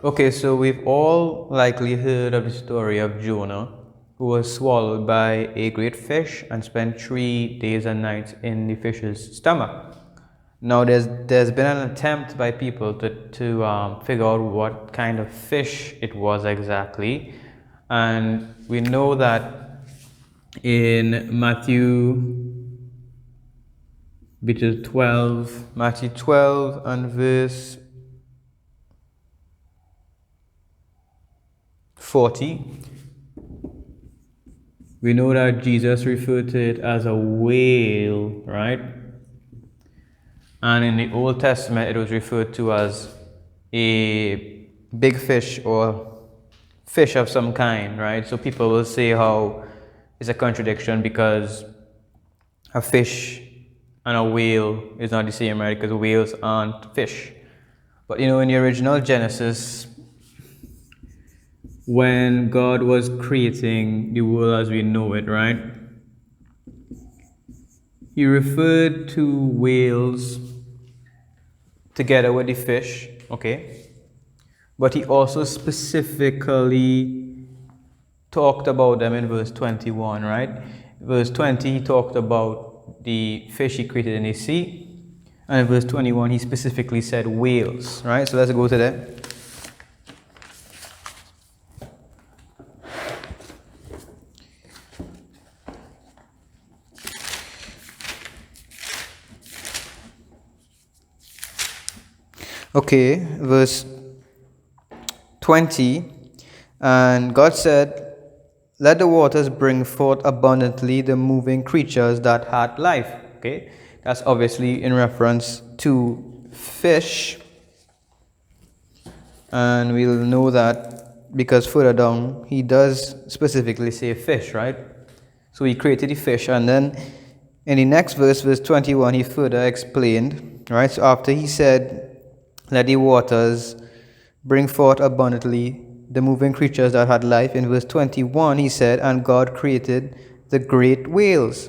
Okay, so we've all likely heard of the story of Jonah, who was swallowed by a great fish and spent 3 days and nights in the fish's stomach. Now, there's been an attempt by people to figure out what kind of fish it was exactly, and we know that in Matthew 12 and verse 40, we know that Jesus referred to it as a whale, right? And in the Old Testament, it was referred to as a big fish or fish of some kind, right? So people will say how it's a contradiction because a fish and a whale is not the same, right? Because whales aren't fish. But in the original Genesis, when God was creating the world as we know it, right? He referred to whales together with the fish, okay? But he also specifically talked about them in verse 21, right? Verse 20, he talked about the fish he created in the sea. And in verse 21, he specifically said whales, right? So let's go to that. Okay, verse 20, and God said, "Let the waters bring forth abundantly the moving creatures that had life." Okay, that's obviously in reference to fish, and we'll know that because further down he does specifically say fish, right? So he created the fish, and then in the next verse, verse 21, he further explained, right? So after he said, "Let the waters bring forth abundantly the moving creatures that had life," in verse 21, he said, "And God created the great whales,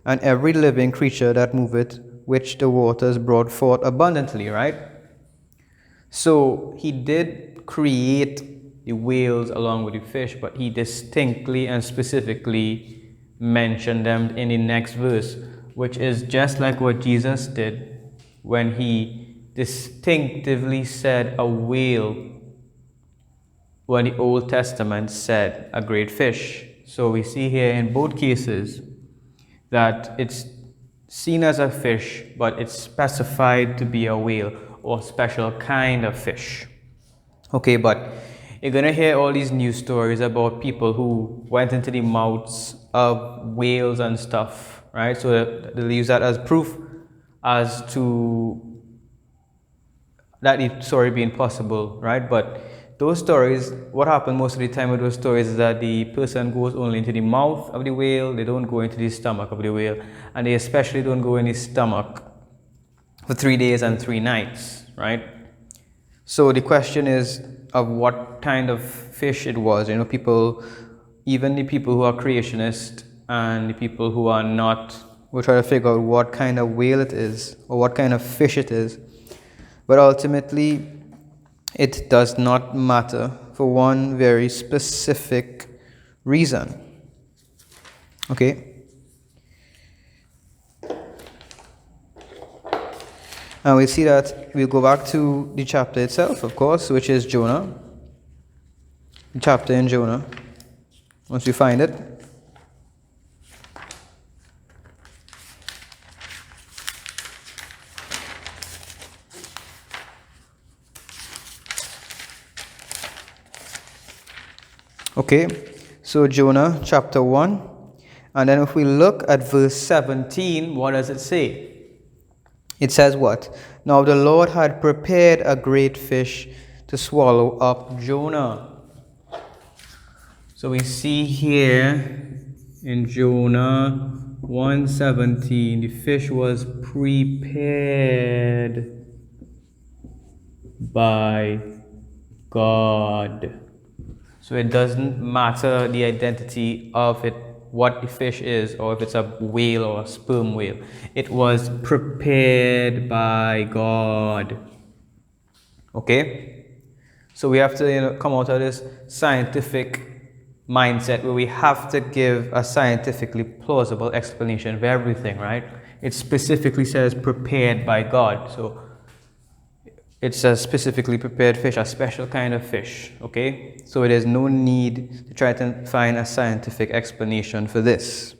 and every living creature that moveth, which the waters brought forth abundantly," right? So he did create the whales along with the fish, but he distinctly and specifically mentioned them in the next verse, which is just like what Jesus did when he distinctively said a whale when the Old Testament said a great fish. So we see here in both cases that it's seen as a fish, but it's specified to be a whale or special kind of fish. Okay, but you're going to hear all these news stories about people who went into the mouths of whales and stuff, right? So they'll use that as proof as to that story being possible, right? But those stories, what happened most of the time with those stories is that the person goes only into the mouth of the whale, they don't go into the stomach of the whale, and they especially don't go in the stomach for 3 days and 3 nights, right? So the question is of what kind of fish it was. People, even the people who are creationists and the people who are not, will try to figure out what kind of whale it is or what kind of fish it is. But ultimately, it does not matter for one very specific reason. Okay? And we see that we'll go back to the chapter itself, of course, which is Jonah. The chapter in Jonah. Once we find it. Okay, so Jonah chapter 1, and then if we look at verse 17, what does it say? It says what? "Now the Lord had prepared a great fish to swallow up Jonah." So we see here in Jonah 1:17, the fish was prepared by God. So it doesn't matter the identity of it, what the fish is, or if it's a whale or a sperm whale. It was prepared by God. Okay? So we have to come out of this scientific mindset where we have to give a scientifically plausible explanation for everything, right? It specifically says prepared by God. So it's a specifically prepared fish, a special kind of fish, okay? So there's no need to try to find a scientific explanation for this.